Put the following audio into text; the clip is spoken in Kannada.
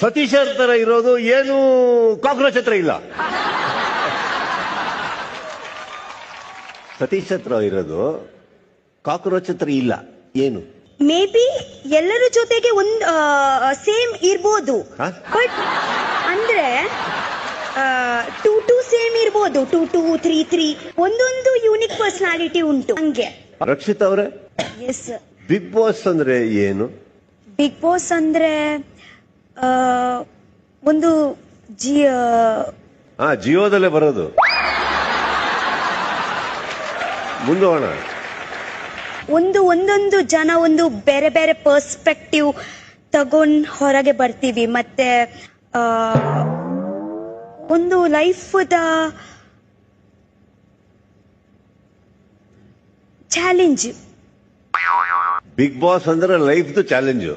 ಸತೀಶರ್ ತರ ಇರೋದು ಏನು ಕಾಕ್ರೋಚ್ ಹತ್ರ ಇಲ್ಲ. ಸತೀಶ್ ಹತ್ರ ಇರೋದು ಕಾಕ್ರೋಚ್ ಹತ್ರ ಇಲ್ಲ. ಏನು? ಮೇ ಬಿ ಎಲ್ಲರ ಜೊತೆಗೆ ಒಂದು ಸೇಮ್ ಇರ್ಬೋದು, ಬಟ್ ಅಂದ್ರೆ 2 ಸೇಮ್ ಇರ್ಬೋದು, 2 3 ಒಂದೊಂದು ಯೂನಿಕ್ ಪರ್ಸನಾಲಿಟಿ ಉಂಟು ಹಂಗೆ. ರಕ್ಷಿತ್ ಅವರೇ, ಎಸ್. ಬಿಗ್ ಬಾಸ್ ಅಂದ್ರೆ ಏನು? ಬಿಗ್ ಬಾಸ್ ಅಂದ್ರೆ ಒಂದು ಜಿಯೋದಲ್ಲೇ ಬರೋದು. ಮುಂದೋಣ. ಒಂದೊಂದು ಜನ ಒಂದು ಬೇರೆ ಬೇರೆ ಪರ್ಸ್ಪೆಕ್ಟಿವ್ ತಗೊಂಡ್ ಹೊರಗೆ ಬರ್ತೀವಿ. ಮತ್ತೆ ಒಂದು ಲೈಫ್ ಚಾಲೆಂಜ್. ಬಿಗ್ ಬಾಸ್ ಅಂದ್ರೆ ಲೈಫ್ ಚಾಲೆಂಜ್.